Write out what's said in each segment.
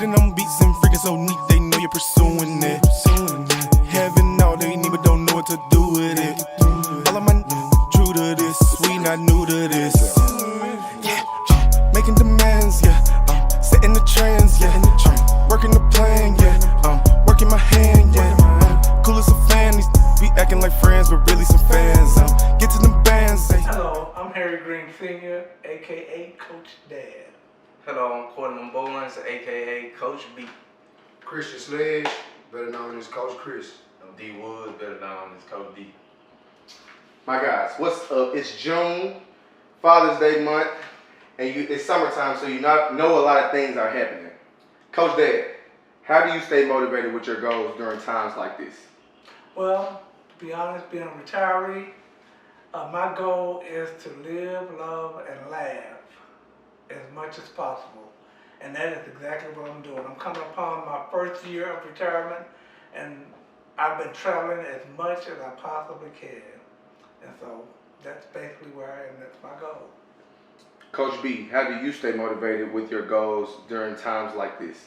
Spitting on beats and freaking so neat, they know you're pursuing it. Having all they need, but don't know what to do with it. All of my true to this, we not new to this. Yeah, making demands, yeah. Setting the trends, yeah. Working the plan, yeah. Working my hand, yeah. Cool as a fan, these be acting like friends, but really some fans. Get to them bands. Hello, I'm Harry Green Sr., aka Coach Dad. Hello, I'm Courtney Bowens, aka Coach B. Christian Sledge, better known as Coach Chris. I'm D Woods, better known as Coach Dee. My guys, what's up? It's June, Father's Day month, and it's summertime, so you know a lot of things are happening. Coach Dad, how do you stay motivated with your goals during times like this? Well, to be honest, being a retiree, my goal is to live, love, and laugh as much as possible. And that is exactly what I'm doing. I'm coming upon my first year of retirement, and I've been traveling as much as I possibly can. And so that's basically where I am. That's my goal. Coach B, how do you stay motivated with your goals during times like this?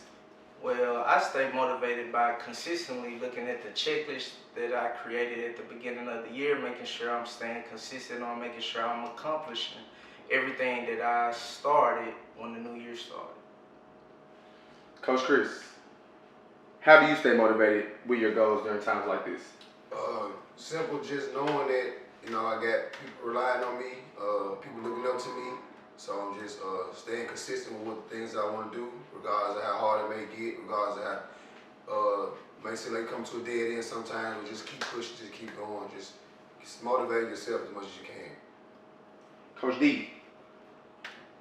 Well, I stay motivated by consistently looking at the checklist that I created at the beginning of the year, making sure I'm staying consistent on making sure I'm accomplishing everything that I started when the new year started. Coach Chris, how do you stay motivated with your goals during times like this? Simple, just knowing that, I got people relying on me, people looking up to me. So I'm just staying consistent with what the things I want to do, regardless of how hard it may get, regardless of how may seem like come to a dead end sometimes, but just keep pushing, just keep going, just motivate yourself as much as you can. Coach D,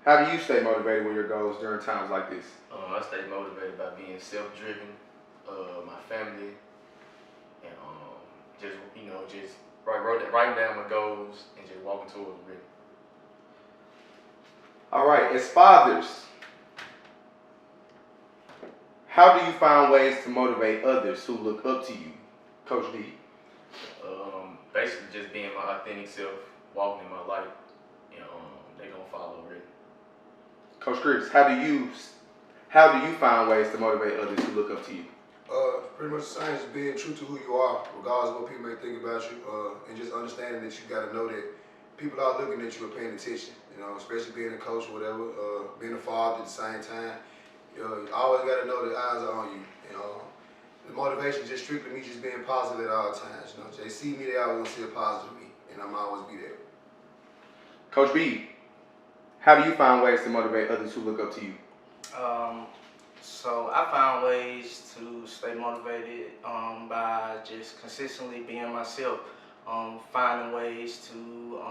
how do you stay motivated with your goals during times like this? I stay motivated by being self-driven, my family, and just writing down my goals and just walking towards them. Really. All right, as fathers, how do you find ways to motivate others who look up to you, Coach D? Basically just being my authentic self, walking in my light, and they gonna follow really. Coach Chris, how do you find ways to motivate others who look up to you? Pretty much the same as being true to who you are, regardless of what people may think about you, and just understanding that you got to know that people are looking at you and paying attention. Especially being a coach or whatever, being a father at the same time. You always got to know that eyes are on you. The motivation is just strictly me just being positive at all times. They see me, they always gonna see a positive in me, and I'm always be there. Coach B, how do you find ways to motivate others who look up to you? So I found ways to stay motivated by just consistently being myself, finding ways to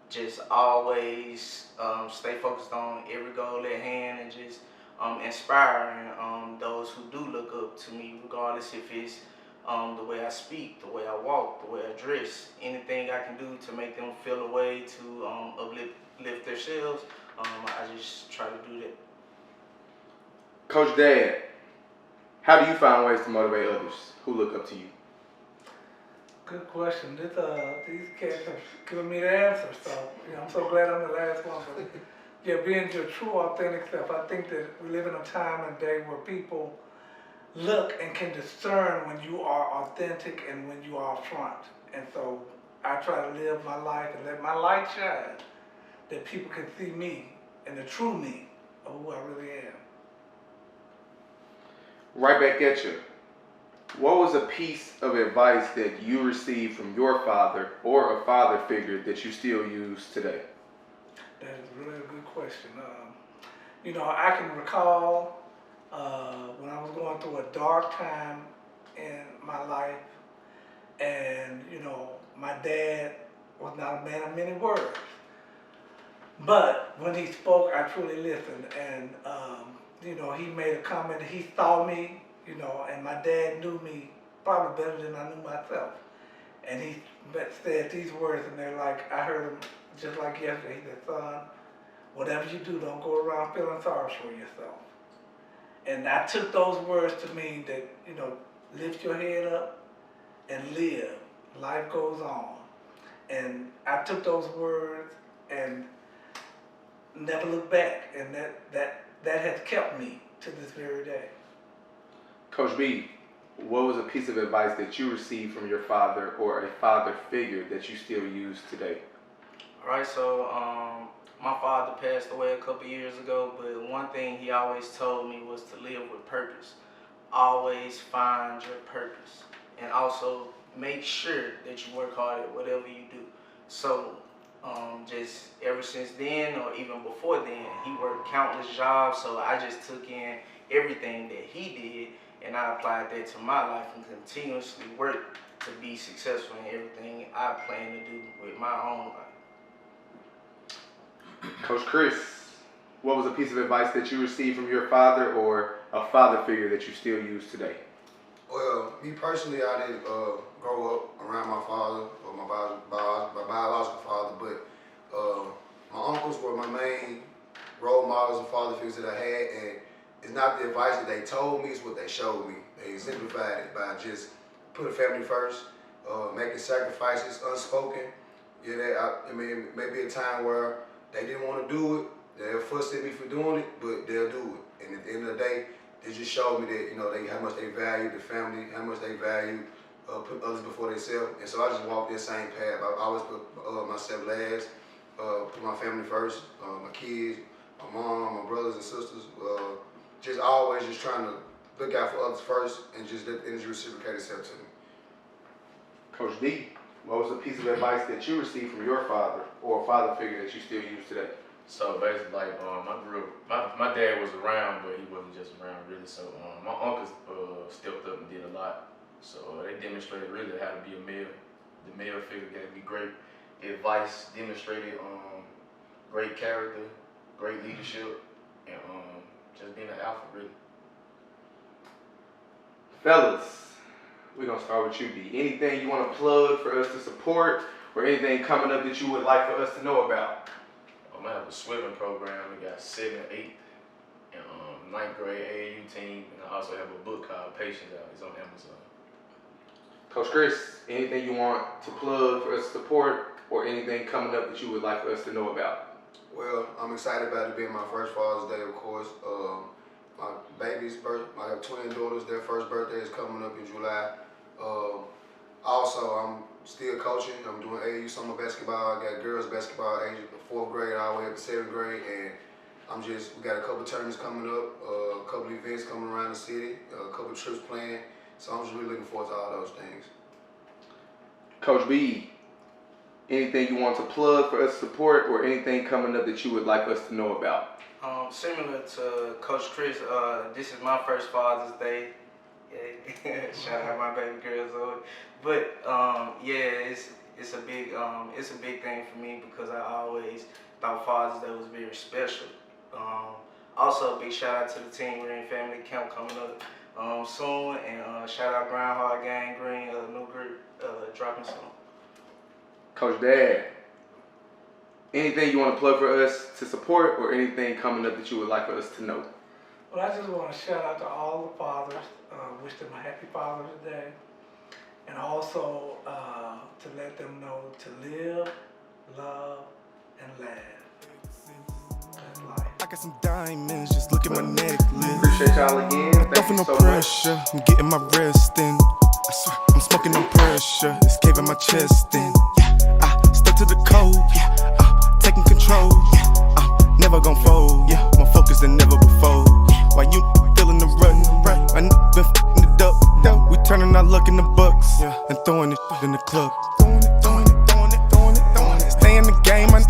just always stay focused on every goal at hand, and just inspiring those who do look up to me, regardless if it's the way I speak, the way I walk, the way I dress, anything I can do to make them feel a way to uplift themselves, I just try to do that. Coach Dad, how do you find ways to motivate others who look up to you? Good question. These cats have given me the answer, so I'm so glad I'm the last one. But yeah, being your true, authentic self. I think that we live in a time and day where people look and can discern when you are authentic and when you are front. And so I try to live my life and let my light shine, that people can see me and the true me of who I really am. Right back at you. What was a piece of advice that you received from your father or a father figure that you still use today? That is really a good question. I can recall when I was going through a dark time in my life, and my dad was not a man of many words. But when he spoke, I truly listened, and he made a comment. He saw me, and my dad knew me probably better than I knew myself. And he said these words, and they're like, I heard them just like yesterday. He said, son, whatever you do, don't go around feeling sorry for yourself. And I took those words to mean that, lift your head up and live. Life goes on. And I took those words and never look back, and that has kept me to this very day. Coach B, what was a piece of advice that you received from your father or a father figure that you still use today? All right, so my father passed away a couple years ago, but one thing he always told me was to live with purpose. Always find your purpose, and also make sure that you work hard at whatever you do. So just ever since then, or even before then, he worked countless jobs, so I just took in everything that he did and I applied that to my life and continuously work to be successful in everything I plan to do with my own life. Coach Chris, what was a piece of advice that you received from your father or a father figure that you still use today? Well, me personally, I didn't grow up around my father or my biological father, but my uncles were my main role models and father figures that I had, and it's not the advice that they told me, it's what they showed me. They exemplified it by just putting family first, making sacrifices unspoken. Yeah, I mean, maybe a time where they didn't want to do it, they'll fuss at me for doing it, but they'll do it. And at the end of the day, they just showed me that, how much they value the family, how much they value putting others before themselves. And so I just walked this same path. I always put myself last, put my family first, my kids, my mom, my brothers and sisters. Just always just trying to look out for others first and just let the energy reciprocate itself to me. Coach Dee, what was a piece of advice that you received from your father or a father figure that you still use today? So basically, like, I grew up, my dad was around, but he wasn't just around really. So my uncles stepped up and did a lot. So they demonstrated really how to be a male. The male figure gave me great advice, demonstrated great character, great leadership, and just being an alpha really. Fellas, we're going to start with you, D. Anything you want to plug for us to support or anything coming up that you would like for us to know about? I have a swimming program. We got 7th, 8th, and 9th grade AAU team, and I also have a book called Patience out. It's on Amazon. Coach Chris, anything you want to plug for us to support or anything coming up that you would like for us to know about? Well, I'm excited about it being my first Father's Day, of course. My baby's birth, my twin daughters, their first birthday is coming up in July. Also, I'm still coaching. I'm doing AAU summer basketball. I got girls basketball age 4th grade all the way up to 7th grade, and we got a couple tournaments coming up, a couple events coming around the city, a couple trips planned. So I'm just really looking forward to all those things. Coach B, anything you want to plug for us to support or anything coming up that you would like us to know about? Similar to Coach Chris, this is my first Father's Day. Yeah. Shout out my baby girl Zoe. But it's a big thing for me because I always thought Father's Day was very special. Also, big shout out to the team. We're in family camp coming up soon, and shout out Groundhog Gang Green, new group dropping soon. Coach Dad, anything you want to plug for us to support or anything coming up that you would like for us to know? Well, I just want to shout out to all the fathers, wish them a happy Father's Day, and also to let them know to live, love, and laugh. That's life. I got some diamonds, just look at my necklace. Appreciate y'all again. Don't Thank feel you no so pressure, much. I'm getting my rest in. I swear, I'm smoking no pressure, it's caving my chest in. Yeah, I stuck to the code, yeah, I'm taking control, yeah, I'm never gon' fold, yeah, more focused than never before. While you feeling the rut, I been f***ing it up. We turning our luck in the bucks, and throwing it in the club. Stay in the game, I